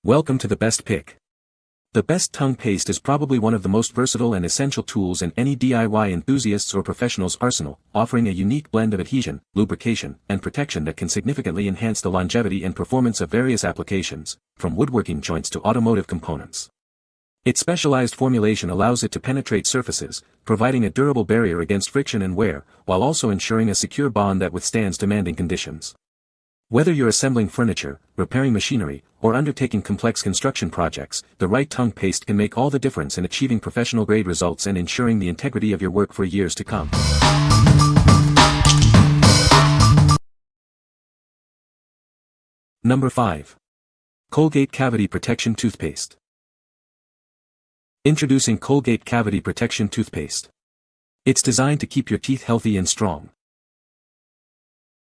Welcome to the best pick. The best tongue paste is probably one of the most versatile and essential tools in any DIY enthusiast's or professional's arsenal, offering a unique blend of adhesion, lubrication, and protection that can significantly enhance the longevity and performance of various applications, from woodworking joints to automotive components. Its specialized formulation allows it to penetrate surfaces, providing a durable barrier against friction and wear, while also ensuring a secure bond that withstands demanding conditions. Whether you're assembling furniture, repairing machinery, or undertaking complex construction projects, the right tongue paste can make all the difference in achieving professional-grade results and ensuring the integrity of your work for years to come. Number 5. Colgate Cavity Protection Toothpaste. Introducing Colgate Cavity Protection Toothpaste. It's designed to keep your teeth healthy and strong.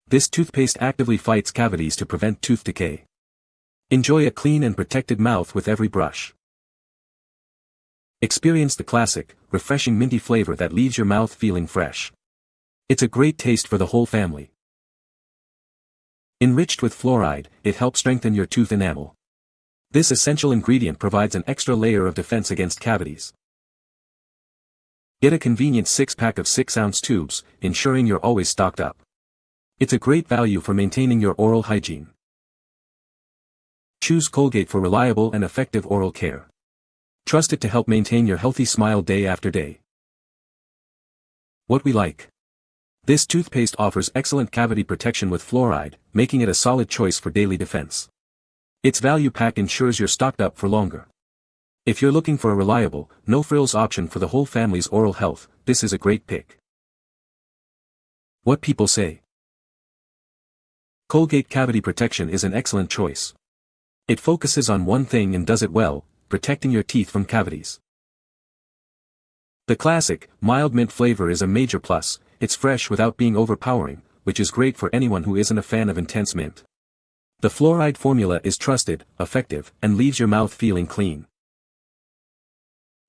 This toothpaste actively fights cavities to prevent tooth decay. Enjoy a clean and protected mouth with every brush. Experience the classic, refreshing minty flavor that leaves your mouth feeling fresh. It's a great taste for the whole family. Enriched with fluoride, it helps strengthen your tooth enamel. This essential ingredient provides an extra layer of defense against cavities. Get a convenient 6-pack of 6-ounce tubes, ensuring you're always stocked up. It's a great value for maintaining your oral hygiene. Choose Colgate for reliable and effective oral care. Trust it to help maintain your healthy smile day after day. What we like. This toothpaste offers excellent cavity protection with fluoride, making it a solid choice for daily defense. Its value pack ensures you're stocked up for longer. If you're looking for a reliable, no-frills option for the whole family's oral health, this is a great pick. What people say. Colgate Cavity Protection is an excellent choice. It focuses on one thing and does it well, protecting your teeth from cavities. The classic, mild mint flavor is a major plus. It's fresh without being overpowering, which is great for anyone who isn't a fan of intense mint. The fluoride formula is trusted, effective, and leaves your mouth feeling clean.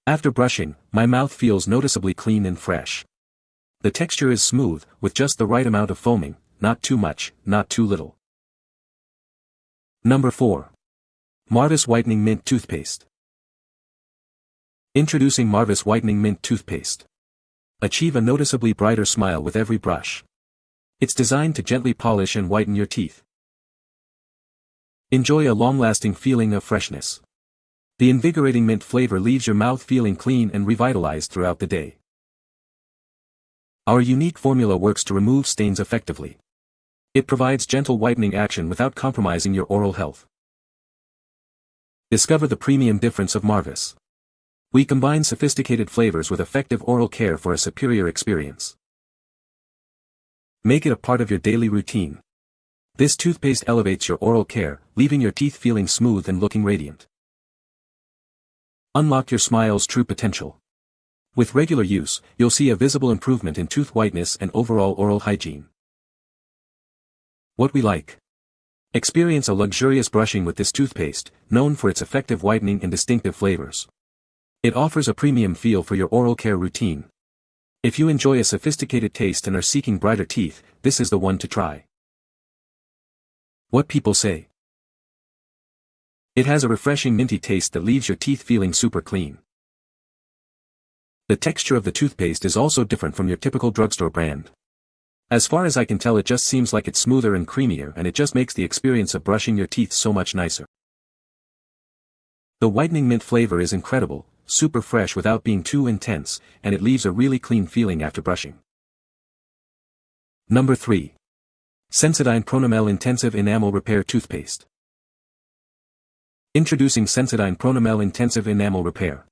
After brushing, my mouth feels noticeably clean and fresh. The texture is smooth, with just the right amount of foaming. Not too much, not too little. Number 4. Marvis Whitening Mint Toothpaste. Introducing Marvis Whitening Mint Toothpaste. Achieve a noticeably brighter smile with every brush. It's designed to gently polish and whiten your teeth. Enjoy a long-lasting feeling of freshness. The invigorating mint flavor leaves your mouth feeling clean and revitalized throughout the day. Our unique formula works to remove stains effectively. It provides gentle whitening action without compromising your oral health. Discover the premium difference of Marvis. We combine sophisticated flavors with effective oral care for a superior experience. Make it a part of your daily routine. This toothpaste elevates your oral care, leaving your teeth feeling smooth and looking radiant. Unlock your smile's true potential. With regular use, you'll see a visible improvement in tooth whiteness and overall oral hygiene. What we like. Experience a luxurious brushing with this toothpaste, known for its effective whitening and distinctive flavors. It offers a premium feel for your oral care routine. If you enjoy a sophisticated taste and are seeking brighter teeth, this is the one to try. What people say. It has a refreshing minty taste that leaves your teeth feeling super clean. The texture of the toothpaste is also different from your typical drugstore brand. As far as I can tell, it just seems like it's smoother and creamier, and it just makes the experience of brushing your teeth so much nicer. The whitening mint flavor is incredible, super fresh without being too intense, and it leaves a really clean feeling after brushing. Number 3. Sensodyne Pronamel Intensive Enamel Repair Toothpaste. Introducing Sensodyne Pronamel Intensive Enamel Repair.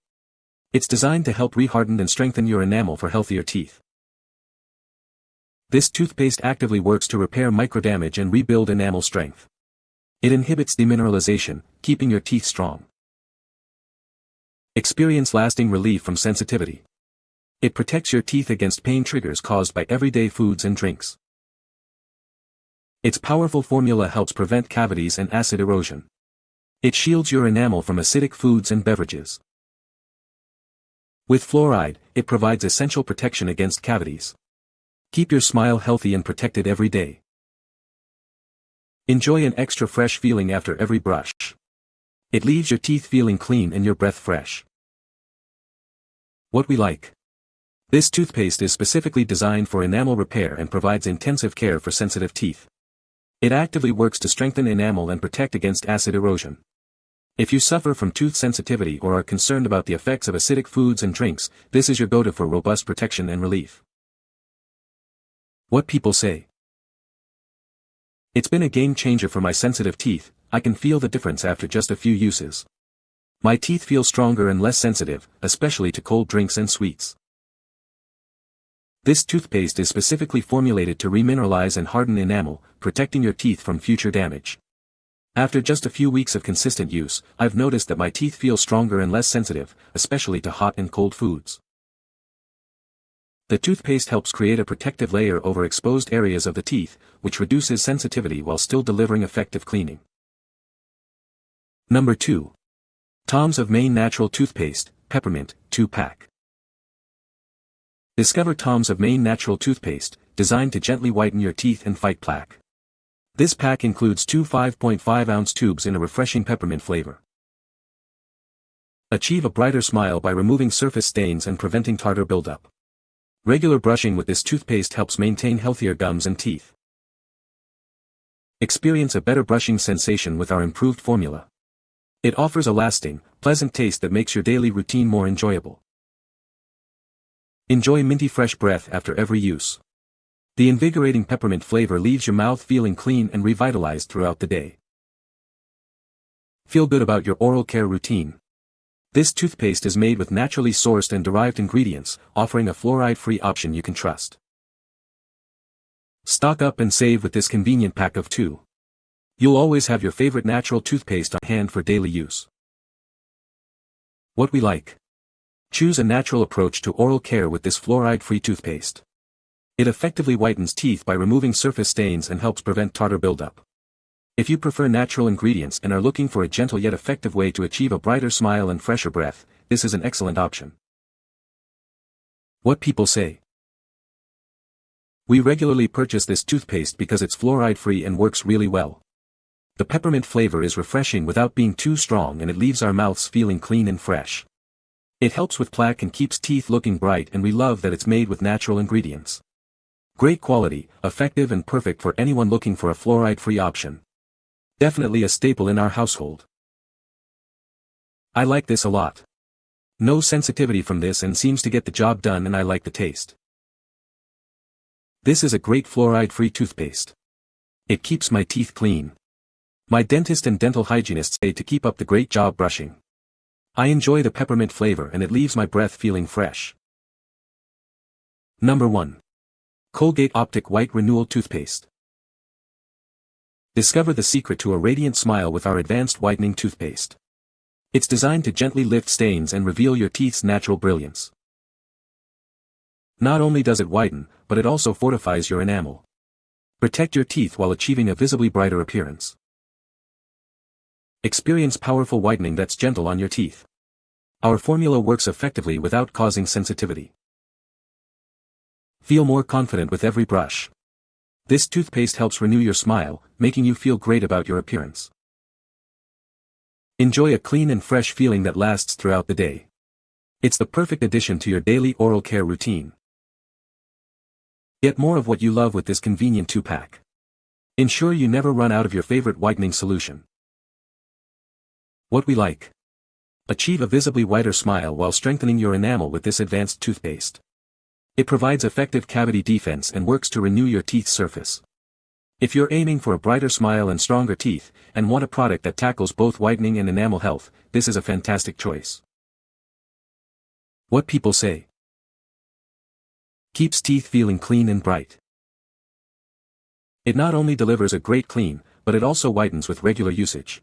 It's designed to help reharden and strengthen your enamel for healthier teeth. This toothpaste actively works to repair microdamage and rebuild enamel strength. It inhibits demineralization, keeping your teeth strong. Experience lasting relief from sensitivity. It protects your teeth against pain triggers caused by everyday foods and drinks. Its powerful formula helps prevent cavities and acid erosion. It shields your enamel from acidic foods and beverages. With fluoride, it provides essential protection against cavities. Keep your smile healthy and protected every day. Enjoy an extra fresh feeling after every brush. It leaves your teeth feeling clean and your breath fresh. What we like. This toothpaste is specifically designed for enamel repair and provides intensive care for sensitive teeth. It actively works to strengthen enamel and protect against acid erosion. If you suffer from tooth sensitivity or are concerned about the effects of acidic foods and drinks, this is your go-to for robust protection and relief. What people say. It's been a game changer for my sensitive teeth. I can feel the difference after just a few uses. My teeth feel stronger and less sensitive, especially to cold drinks and sweets. This toothpaste is specifically formulated to remineralize and harden enamel, protecting your teeth from future damage. After just a few weeks of consistent use, I've noticed that my teeth feel stronger and less sensitive, especially to hot and cold foods. The toothpaste helps create a protective layer over exposed areas of the teeth, which reduces sensitivity while still delivering effective cleaning. Number 2. Tom's of Maine Natural Toothpaste, Peppermint, 2-pack. Discover Tom's of Maine Natural Toothpaste, designed to gently whiten your teeth and fight plaque. This pack includes 2 5.5-ounce tubes in a refreshing peppermint flavor. Achieve a brighter smile by removing surface stains and preventing tartar buildup. Regular brushing with this toothpaste helps maintain healthier gums and teeth. Experience a better brushing sensation with our improved formula. It offers a lasting, pleasant taste that makes your daily routine more enjoyable. Enjoy minty fresh breath after every use. The invigorating peppermint flavor leaves your mouth feeling clean and revitalized throughout the day. Feel good about your oral care routine. This toothpaste is made with naturally sourced and derived ingredients, offering a fluoride-free option you can trust. Stock up and save with this convenient pack of 2. You'll always have your favorite natural toothpaste on hand for daily use. What we like. Choose a natural approach to oral care with this fluoride-free toothpaste. It effectively whitens teeth by removing surface stains and helps prevent tartar buildup. If you prefer natural ingredients and are looking for a gentle yet effective way to achieve a brighter smile and fresher breath, this is an excellent option. What people say. We regularly purchase this toothpaste because it's fluoride-free and works really well. The peppermint flavor is refreshing without being too strong, and it leaves our mouths feeling clean and fresh. It helps with plaque and keeps teeth looking bright, and we love that it's made with natural ingredients. Great quality, effective and perfect for anyone looking for a fluoride-free option. Definitely a staple in our household. I like this a lot. No sensitivity from this and seems to get the job done, and I like the taste. This is a great fluoride-free toothpaste. It keeps my teeth clean. My dentist and dental hygienist say to keep up the great job brushing. I enjoy the peppermint flavor and it leaves my breath feeling fresh. Number 1. Colgate Optic White Renewal Toothpaste. Discover the secret to a radiant smile with our advanced whitening toothpaste. It's designed to gently lift stains and reveal your teeth's natural brilliance. Not only does it whiten, but it also fortifies your enamel. Protect your teeth while achieving a visibly brighter appearance. Experience powerful whitening that's gentle on your teeth. Our formula works effectively without causing sensitivity. Feel more confident with every brush. This toothpaste helps renew your smile, making you feel great about your appearance. Enjoy a clean and fresh feeling that lasts throughout the day. It's the perfect addition to your daily oral care routine. Get more of what you love with this convenient 2-pack. Ensure you never run out of your favorite whitening solution. What we like. Achieve a visibly whiter smile while strengthening your enamel with this advanced toothpaste. It provides effective cavity defense and works to renew your teeth's surface. If you're aiming for a brighter smile and stronger teeth, and want a product that tackles both whitening and enamel health, this is a fantastic choice. What people say. Keeps teeth feeling clean and bright. It not only delivers a great clean, but it also whitens with regular usage.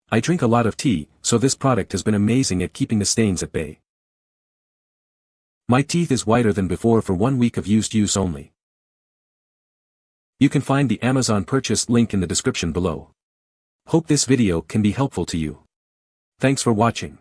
I drink a lot of tea, so this product has been amazing at keeping the stains at bay. My teeth is whiter than before for 1 week of use only. You can find the Amazon purchase link in the description below. Hope this video can be helpful to you. Thanks for watching.